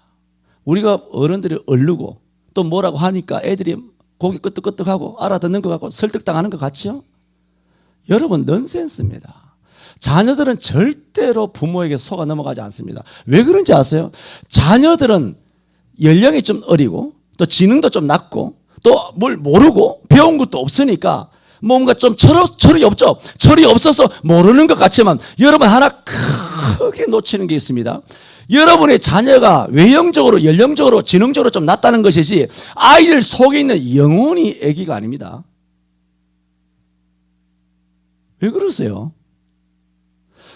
우리가 어른들이 얼르고 또 뭐라고 하니까 애들이 고개 끄덕끄덕하고 알아듣는 것 같고 설득당하는 것 같죠? 여러분 넌센스입니다. 자녀들은 절대로 부모에게 속아 넘어가지 않습니다. 왜 그런지 아세요? 자녀들은 연령이 좀 어리고 또 지능도 좀 낮고 또 뭘 모르고 배운 것도 없으니까 뭔가 좀 철이 없죠. 철이 없어서 모르는 것 같지만 여러분 하나 크게 놓치는 게 있습니다. 여러분의 자녀가 외형적으로 연령적으로 지능적으로 좀 낮다는 것이지 아이들 속에 있는 영혼이 아기가 아닙니다. 왜 그러세요?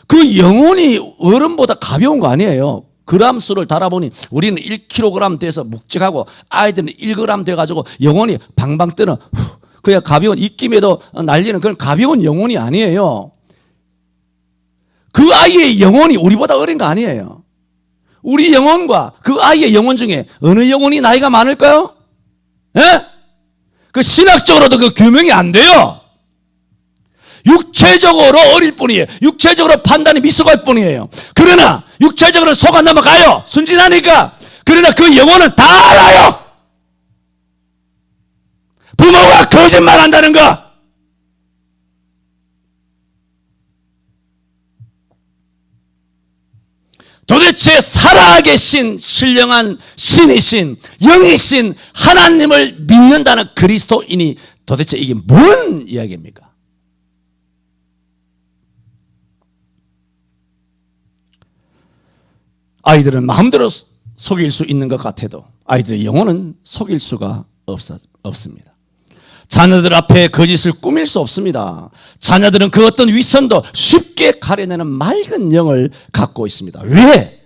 그 영혼이 어른보다 가벼운 거 아니에요. 그람수를 달아보니 우리는 1kg 돼서 묵직하고 아이들은 1g 돼가지고 영혼이 방방 뜨는 그냥 가벼운 입김에도 날리는 그런 가벼운 영혼이 아니에요. 그 아이의 영혼이 우리보다 어린 거 아니에요. 우리 영혼과 그 아이의 영혼 중에 어느 영혼이 나이가 많을까요? 예? 그 신학적으로도 그 규명이 안 돼요. 육체적으로 어릴 뿐이에요. 육체적으로 판단이 미숙할 뿐이에요. 그러나 육체적으로 속아 넘어가요. 순진하니까. 그러나 그 영혼은 다 알아요. 부모가 거짓말한다는 거. 도대체 살아계신 신령한 신이신 영이신 하나님을 믿는다는 그리스도인이 도대체 이게 뭔 이야기입니까? 아이들은 마음대로 속일 수 있는 것 같아도 아이들의 영혼은 속일 수가 없습니다. 자녀들 앞에 거짓을 꾸밀 수 없습니다. 자녀들은 그 어떤 위선도 쉽게 가려내는 맑은 영을 갖고 있습니다. 왜?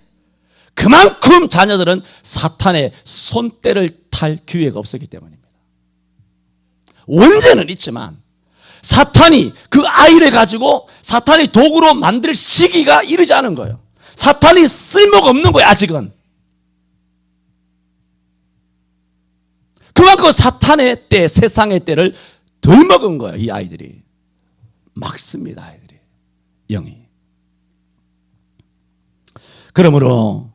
그만큼 자녀들은 사탄의 손때를 탈 기회가 없었기 때문입니다. 원죄는 있지만 사탄이 그 아이를 가지고 사탄이 도구로 만들 시기가 이르지 않은 거예요. 사탄이 쓸모가 없는 거예요. 아직은. 그만큼 사탄의 때, 세상의 때를 덜 먹은 거예요. 이 아이들이. 막습니다. 아이들이. 영이. 그러므로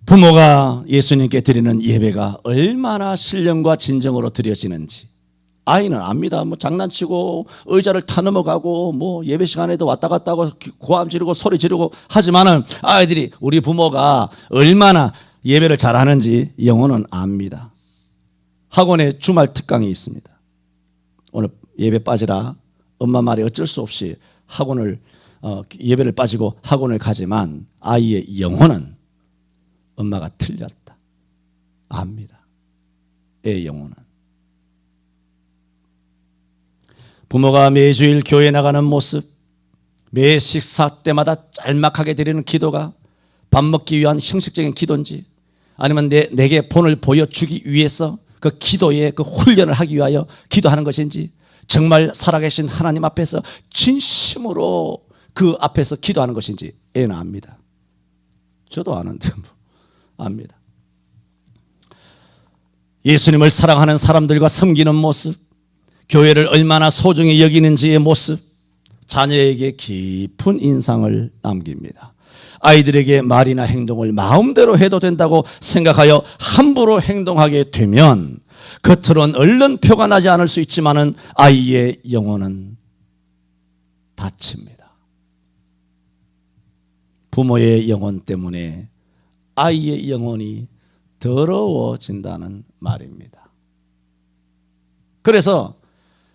부모가 예수님께 드리는 예배가 얼마나 신령과 진정으로 드려지는지 아이는 압니다. 뭐 장난치고 의자를 타 넘어가고 뭐 예배 시간에도 왔다 갔다 하고 고함 지르고 소리 지르고 하지만은 아이들이 우리 부모가 얼마나 예배를 잘하는지 영혼은 압니다. 학원에 주말 특강이 있습니다. 오늘 예배 빠지라 엄마 말이 어쩔 수 없이 학원을 예배를 빠지고 학원을 가지만 아이의 영혼은 엄마가 틀렸다. 압니다. 애의 영혼은. 부모가 매주일 교회 나가는 모습, 매 식사 때마다 짤막하게 드리는 기도가 밥 먹기 위한 형식적인 기도인지 아니면 내게 본을 보여주기 위해서 그 기도의 그 훈련을 하기 위하여 기도하는 것인지 정말 살아계신 하나님 앞에서 진심으로 그 앞에서 기도하는 것인지 애는 압니다. 저도 아는데 압니다. 예수님을 사랑하는 사람들과 섬기는 모습, 교회를 얼마나 소중히 여기는지의 모습, 자녀에게 깊은 인상을 남깁니다. 아이들에게 말이나 행동을 마음대로 해도 된다고 생각하여 함부로 행동하게 되면 겉으로는 얼른 표가 나지 않을 수 있지만은 아이의 영혼은 다칩니다. 부모의 영혼 때문에 아이의 영혼이 더러워진다는 말입니다. 그래서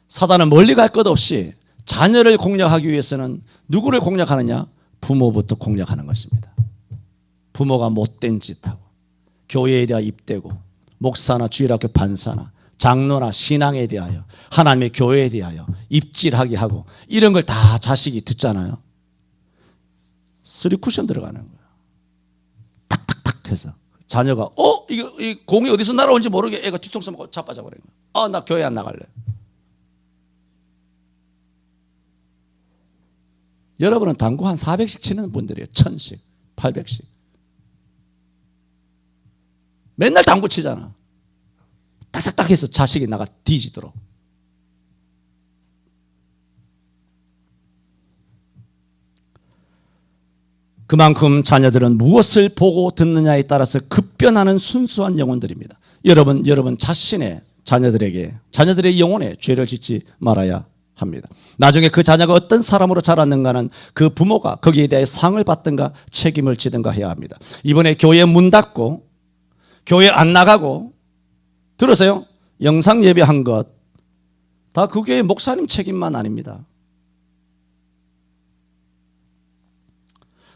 사단은 멀리 갈 것 없이 자녀를 공략하기 위해서는 누구를 공략하느냐? 부모부터 공략하는 것입니다. 부모가 못된 짓하고 교회에 대하 입대고 목사나 주일학교 판사나 장로나 신앙에 대하여 하나님의 교회에 대하여 입질하게 하고 이런 걸 다 자식이 듣잖아요. 3쿠션 들어가는 거예요. 탁탁탁 해서 자녀가 이거 이 공이 어디서 날아온지 모르게 애가 뒤통수 맞고 자빠져 버린 거예요. 나 교회 안 나갈래. 여러분은 당구 한 400씩 치는 분들이에요. 1000씩, 800씩. 맨날 당구 치잖아. 딱딱딱 해서 자식이 나가 뒤지도록. 그만큼 자녀들은 무엇을 보고 듣느냐에 따라서 급변하는 순수한 영혼들입니다. 여러분 자신의 자녀들의 영혼에 죄를 짓지 말아야 합니다. 나중에 그 자녀가 어떤 사람으로 자랐는가는 그 부모가 거기에 대해 상을 받든가 책임을 지든가 해야 합니다. 이번에 교회 문 닫고 교회 안 나가고 들으세요? 영상 예배한 것 다 그 교회 목사님 책임만 아닙니다.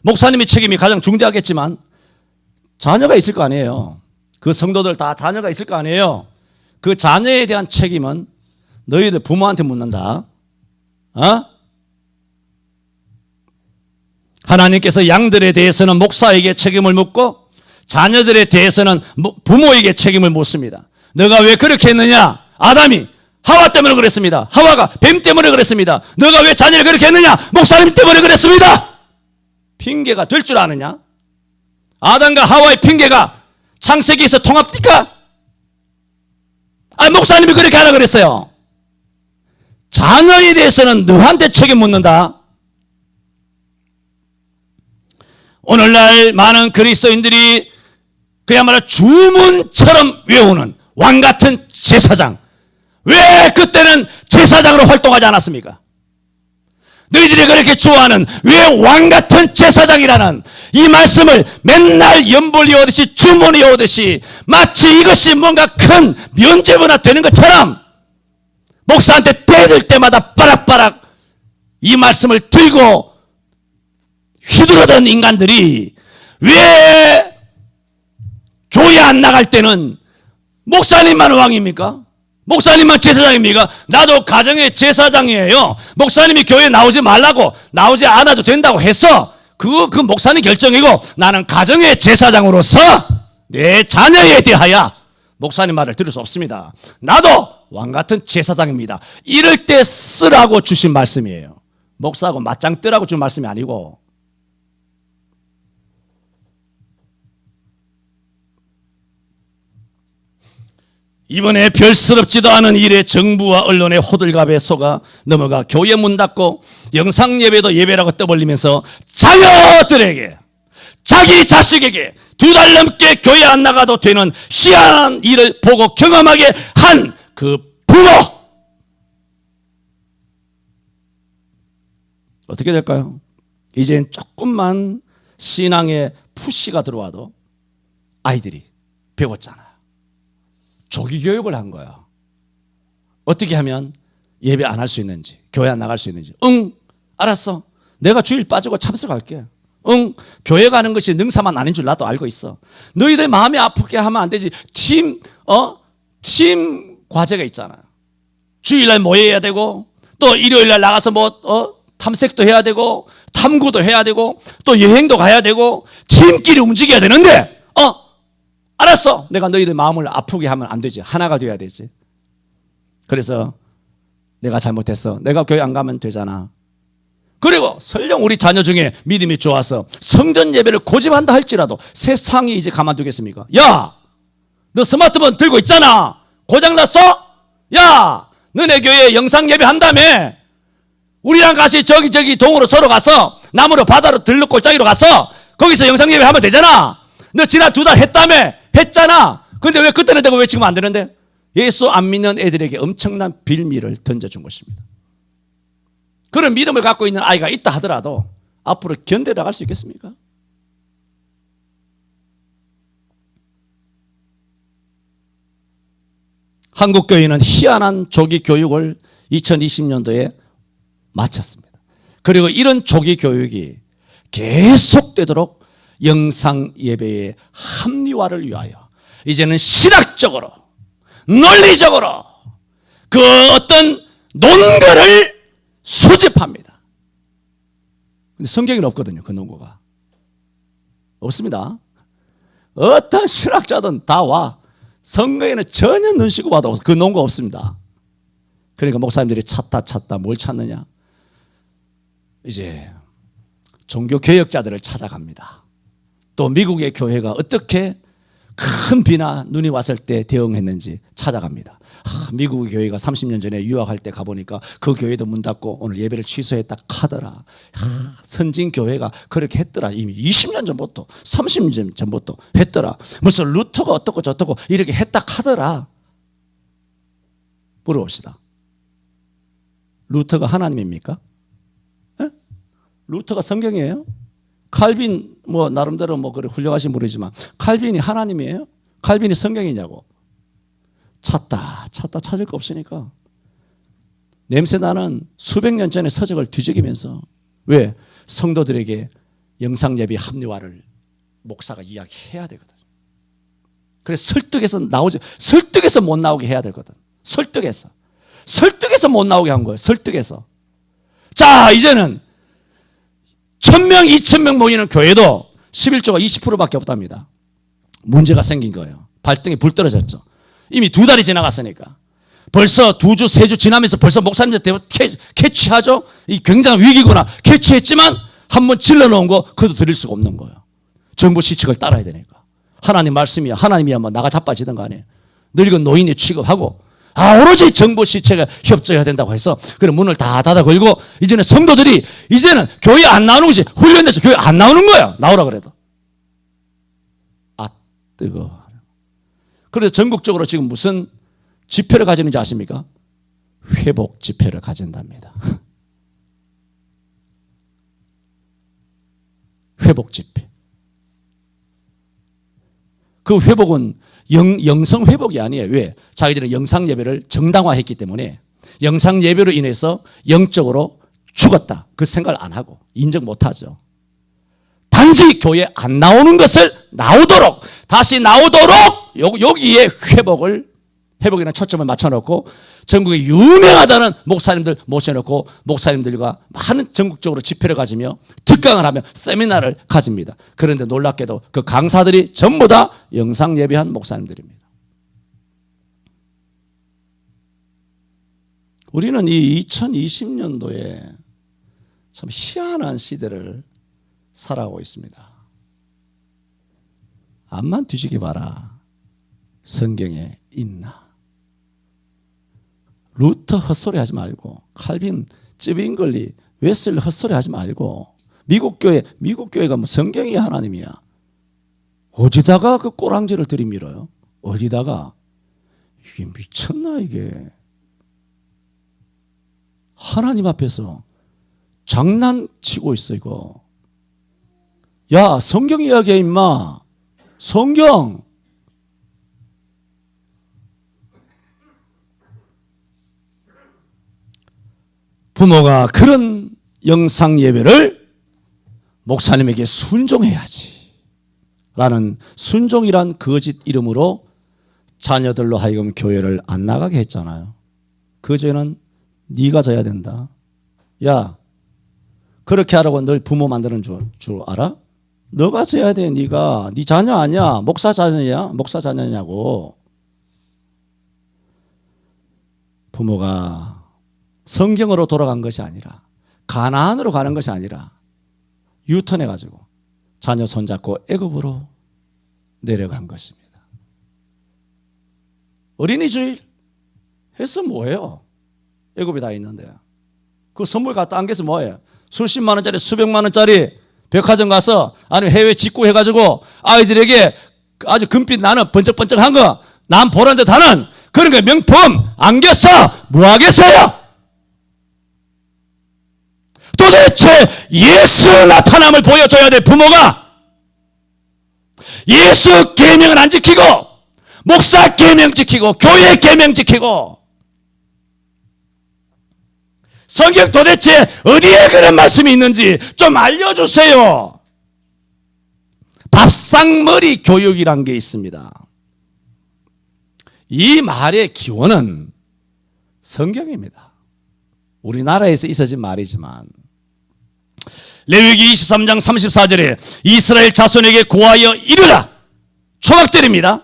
목사님의 책임이 가장 중대하겠지만 자녀가 있을 거 아니에요. 그 성도들 다 자녀가 있을 거 아니에요. 그 자녀에 대한 책임은 너희들 부모한테 묻는다. 하나님께서 양들에 대해서는 목사에게 책임을 묻고 자녀들에 대해서는 부모에게 책임을 묻습니다. 너가 왜 그렇게 했느냐? 아담이 하와 때문에 그랬습니다. 하와가 뱀 때문에 그랬습니다. 너가 왜 자녀를 그렇게 했느냐? 목사님 때문에 그랬습니다. 핑계가 될 줄 아느냐? 아담과 하와의 핑계가 창세기에서 통합니까? 목사님이 그렇게 하라 그랬어요. 자녀에 대해서는 너한테 책임 묻는다. 오늘날 많은 그리스도인들이 그야말로 주문처럼 외우는 왕같은 제사장. 왜 그때는 제사장으로 활동하지 않았습니까? 너희들이 그렇게 좋아하는 왜 왕같은 제사장이라는 이 말씀을 맨날 연불 외우듯이 주문이 외우듯이 마치 이것이 뭔가 큰 면죄부나 되는 것처럼 목사한테 대들 때마다 빠락빠락 이 말씀을 들고 휘두르던 인간들이 왜 교회 안 나갈 때는 목사님만 왕입니까? 목사님만 제사장입니까? 나도 가정의 제사장이에요. 목사님이 교회에 나오지 말라고 나오지 않아도 된다고 해서 그 목사님 결정이고 나는 가정의 제사장으로서 내 자녀에 대하여 목사님 말을 들을 수 없습니다. 나도 왕같은 제사장입니다. 이럴 때 쓰라고 주신 말씀이에요. 목사하고 맞짱 뜨라고 준 말씀이 아니고. 이번에 별스럽지도 않은 일에 정부와 언론의 호들갑에 속아 넘어가 교회 문 닫고 영상 예배도 예배라고 떠벌리면서 자녀들에게 자기 자식에게 2달 넘게 교회 안 나가도 되는 희한한 일을 보고 경험하게 한 그 부모 어떻게 될까요? 이젠 조금만 신앙의 푸시가 들어와도 아이들이 배웠잖아요. 조기 교육을 한 거야. 어떻게 하면 예배 안 할 수 있는지, 교회 안 나갈 수 있는지. 알았어. 내가 주일 빠지고 참석할게. 교회 가는 것이 능사만 아닌 줄 나도 알고 있어. 너희들 마음이 아프게 하면 안 되지. 팀 과제가 있잖아요. 주일날 모여야 되고, 또 일요일날 나가서 탐색도 해야 되고, 탐구도 해야 되고, 또 여행도 가야 되고, 팀끼리 움직여야 되는데, 알았어. 내가 너희들 마음을 아프게 하면 안 되지. 하나가 돼야 되지. 그래서 내가 잘못했어. 내가 교회 안 가면 되잖아. 그리고 설령 우리 자녀 중에 믿음이 좋아서 성전 예배를 고집한다 할지라도 세상이 이제 가만두겠습니까? 야, 너 스마트폰 들고 있잖아. 고장났어? 야, 너네 교회 영상 예배 한다며. 우리랑 같이 저기 동으로 서로 가서 나무로 바다로 들러 골짜기로 가서 거기서 영상예배 하면 되잖아. 너 지난 2달 했다며. 했잖아. 근데 왜 그때는 되고 왜 지금 안 되는데? 예수 안 믿는 애들에게 엄청난 빌미를 던져준 것입니다. 그런 믿음을 갖고 있는 아이가 있다 하더라도 앞으로 견뎌 나갈 수 있겠습니까? 한국교회는 희한한 조기 교육을 2020년도에 마쳤습니다. 그리고 이런 조기 교육이 계속되도록 영상 예배의 합리화를 위하여 이제는 신학적으로 논리적으로 그 어떤 논거를 수집합니다. 근데 성경에는 없거든요. 그 논거가 없습니다. 어떤 신학자든 다 와. 성경에는 전혀 눈시고 봐도 그 논거 없습니다. 그러니까 목사님들이 찾다 뭘 찾느냐? 이제 종교개혁자들을 찾아갑니다. 또 미국의 교회가 어떻게 큰 비나 눈이 왔을 때 대응했는지 찾아갑니다. 미국의 교회가 30년 전에 유학할 때 가보니까 그 교회도 문 닫고 오늘 예배를 취소했다 하더라. 선진 교회가 그렇게 했더라. 이미 20년 전부터 30년 전부터 했더라. 무슨 루터가 어떻고 저떻고 이렇게 했다 하더라. 물어봅시다. 루터가 하나님입니까? 에? 루터가 성경이에요? 칼빈 뭐 나름대로 뭐 그래 훌륭하신 분이지만 칼빈이 하나님이에요? 칼빈이 성경이냐고. 찾다 찾을 거 없으니까 냄새나는 수백 년 전의 서적을 뒤적이면서 왜? 성도들에게 영상예배 합리화를 목사가 이야기해야 되거든. 그래서 설득해서 못 나오게 해야 되거든. 설득해서 못 나오게 한 거예요. 설득해서. 자, 이제는 1000명 2000명 모이는 교회도 11조가 20%밖에 없답니다. 문제가 생긴 거예요. 발등에 불 떨어졌죠. 이미 2달이 지나갔으니까. 벌써 2주 3주 지나면서 벌써 목사님들 캐치하죠. 이 굉장한 위기구나. 캐치했지만 한번 질러놓은 거 그것도 드릴 수가 없는 거예요. 정부 시책을 따라야 되니까. 하나님 말씀이야. 하나님이야 뭐 나가 자빠지는 거 아니에요. 늙은 노인이 취급하고 오로지 정부 시책에 협조해야 된다고 해서 그런 문을 다 닫아 걸고 이제는 성도들이 이제는 교회 안 나오는 것이 훈련돼서 교회 안 나오는 거야. 나오라 그래도. 뜨거워. 그래서 전국적으로 지금 무슨 집회를 가지는지 아십니까? 회복 집회를 가진답니다. 회복 집회. 그 회복은 영성 회복이 아니에요. 왜? 자기들은 영상 예배를 정당화했기 때문에 영상 예배로 인해서 영적으로 죽었다. 그 생각을 안 하고 인정 못 하죠. 단지 교회 안 나오는 것을 나오도록 다시 나오도록 여기에 회복이라는 초점을 맞춰놓고 전국에 유명하다는 목사님들 모셔놓고 목사님들과 많은 전국적으로 집회를 가지며 특강을 하며 세미나를 가집니다. 그런데 놀랍게도 그 강사들이 전부 다 영상 예배한 목사님들입니다. 우리는 이 2020년도에 참 희한한 시대를 살아가고 있습니다. 앞만 뒤지게 봐라. 성경에 있나? 루터 헛소리 하지 말고 칼빈, 쯔빙글리, 웨슬리 헛소리 하지 말고 미국 교회가 뭐 성경이 하나님이야. 어디다가 그 꼬랑지를 들이밀어요? 어디다가? 이게 미쳤나 이게. 하나님 앞에서 장난치고 있어 이거. 야, 성경 이야기야 임마. 성경. 부모가 그런 영상 예배를 목사님에게 순종해야지 라는 순종이란 거짓 이름으로 자녀들로 하여금 교회를 안 나가게 했잖아요. 그 죄는 네가 져야 된다. 야, 그렇게 하라고 널 부모 만드는 줄 알아? 너가 져야 돼. 네가. 네 자녀 아니야. 목사 자녀냐? 목사 자녀냐고. 부모가 성경으로 돌아간 것이 아니라 가나안으로 가는 것이 아니라 유턴해가지고 자녀 손잡고 애굽으로 내려간 것입니다. 어린이 주일 해서 뭐해요? 애굽에 다 있는데. 그 선물 갖다 안겨서 뭐예요? 수십만 원짜리 수백만 원짜리 백화점 가서 아니면 해외 직구해가지고 아이들에게 아주 금빛 나는 번쩍번쩍한 거 남 보란 듯 하는 그런 거 명품 안겼어 뭐 하겠어요? 도대체 예수 나타남을 보여줘야 될 부모가 예수 계명을 안 지키고 목사 계명 지키고 교회 계명 지키고 성경 도대체 어디에 그런 말씀이 있는지 좀 알려주세요. 밥상머리 교육이란 게 있습니다. 이 말의 기원은 성경입니다. 우리나라에서 있어진 말이지만 레위기 23장 34절에 이스라엘 자손에게 고하여 이르라 초막절입니다.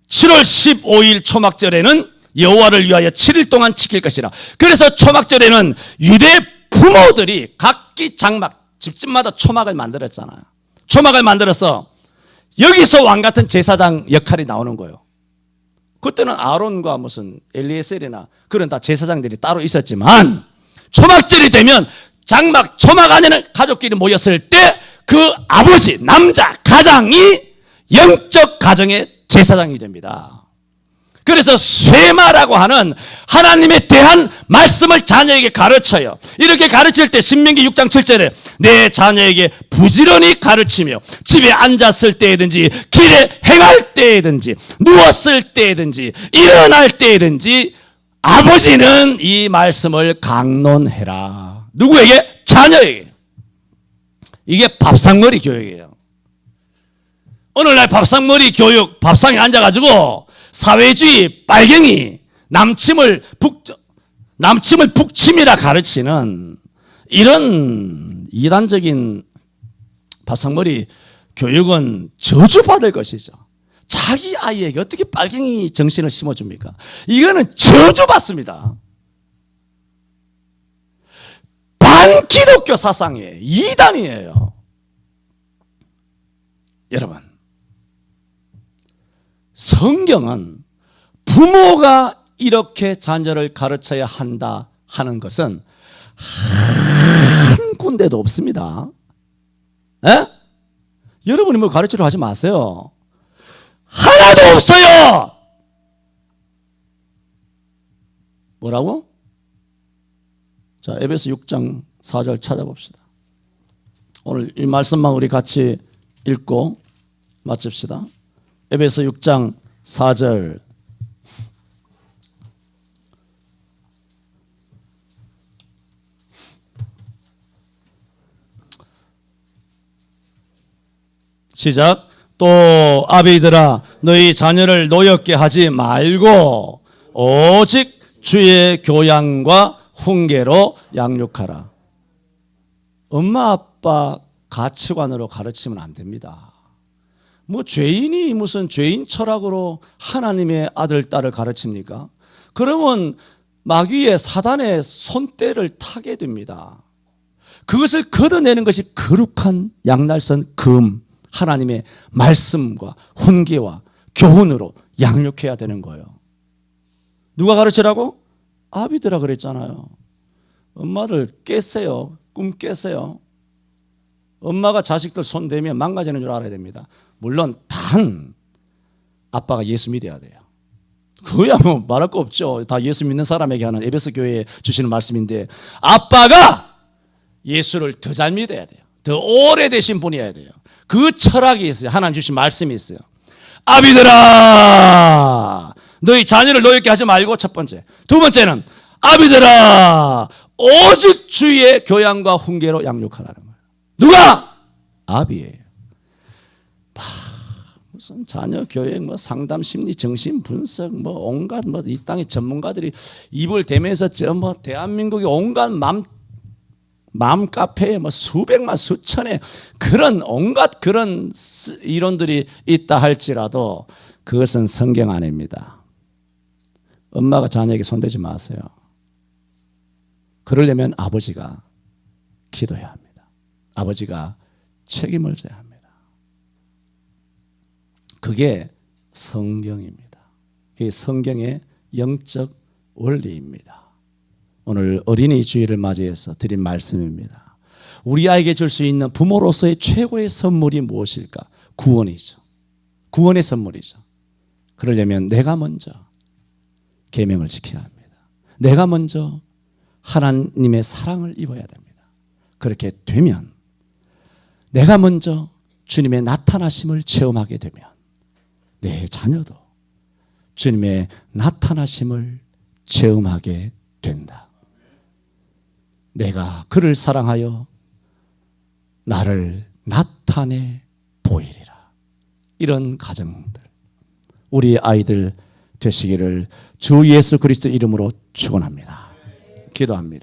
7월 15일 초막절에는 여호와를 위하여 7일 동안 지킬 것이라. 그래서 초막절에는 유대 부모들이 각기 장막 집집마다 초막을 만들었잖아요. 초막을 만들어서 여기서 왕 같은 제사장 역할이 나오는 거예요. 그때는 아론과 무슨 엘리에셀이나 그런 다 제사장들이 따로 있었지만 초막절이 되면 장막 초막 안에는 가족끼리 모였을 때 그 아버지 남자 가장이 영적 가정의 제사장이 됩니다. 그래서 쇠마라고 하는 하나님에 대한 말씀을 자녀에게 가르쳐요. 이렇게 가르칠 때 신명기 6장 7절에 내 자녀에게 부지런히 가르치며 집에 앉았을 때든지 길에 행할 때든지 누웠을 때든지 일어날 때든지 아버지는 이 말씀을 강론해라. 누구에게? 자녀에게. 이게 밥상머리 교육이에요. 오늘날 밥상머리 교육, 밥상에 앉아가지고 사회주의 빨갱이 남침을 북침이라 가르치는 이런 이단적인 밥상머리 교육은 저주받을 것이죠. 자기 아이에게 어떻게 빨갱이 정신을 심어줍니까? 이거는 저주받습니다. 반기독교 사상이에요. 이단이에요. 여러분, 성경은 부모가 이렇게 자녀를 가르쳐야 한다 하는 것은 한 군데도 없습니다. 에? 여러분이 뭘 가르치려 하지 마세요. 하나도 없어요. 뭐라고? 자, 에베소 6장 4절 찾아봅시다. 오늘 이 말씀만 우리 같이 읽고 마칩시다. 에베소 6장 4절 시작. 또 아비들아 너희 자녀를 노엽게 하지 말고 오직 주의 교양과 훈계로 양육하라. 엄마 아빠 가치관으로 가르치면 안 됩니다. 뭐 죄인이 무슨 죄인 철학으로 하나님의 아들 딸을 가르칩니까? 그러면 마귀의 사단의 손때를 타게 됩니다. 그것을 걷어내는 것이 거룩한 양날선 금 하나님의 말씀과 훈계와 교훈으로 양육해야 되는 거예요. 누가 가르치라고? 아비들아 그랬잖아요. 엄마들 깨세요. 꿈 깨세요. 엄마가 자식들 손 대면 망가지는 줄 알아야 됩니다. 물론 단 아빠가 예수 믿어야 돼요. 그거야 뭐 말할 거 없죠. 다 예수 믿는 사람에게 하는 에베소 교회에 주시는 말씀인데 아빠가 예수를 더 잘 믿어야 돼요. 더 오래되신 분이어야 돼요. 그 철학이 있어요. 하나님 주신 말씀이 있어요. 아비들아 너희 자녀를 노엽게 하지 말고 첫 번째. 두 번째는 아비들아 오직 주의 교양과 훈계로 양육하라는 거예요. 누가? 아비예요. 무슨 자녀 교육, 뭐 상담, 심리, 정신 분석, 뭐 온갖 뭐 이 땅의 전문가들이 입을 대면서 저 뭐 대한민국의 온갖 맘 카페에 뭐 수백만 수천의 그런 온갖 그런 이론들이 있다 할지라도 그것은 성경 아닙니다. 엄마가 자녀에게 손대지 마세요. 그러려면 아버지가 기도해야 합니다. 아버지가 책임을 져야 합니다. 그게 성경입니다. 그게 성경의 영적 원리입니다. 오늘 어린이 주일을 맞이해서 드린 말씀입니다. 우리 아이에게 줄 수 있는 부모로서의 최고의 선물이 무엇일까? 구원이죠. 구원의 선물이죠. 그러려면 내가 먼저 계명을 지켜야 합니다. 내가 먼저 하나님의 사랑을 입어야 됩니다. 그렇게 되면 내가 먼저 주님의 나타나심을 체험하게 되면 내 자녀도 주님의 나타나심을 체험하게 된다. 내가 그를 사랑하여 나를 나타내 보이리라. 이런 가정들, 우리 아이들 되시기를 주 예수 그리스도 이름으로 축원합니다. 기도합니다.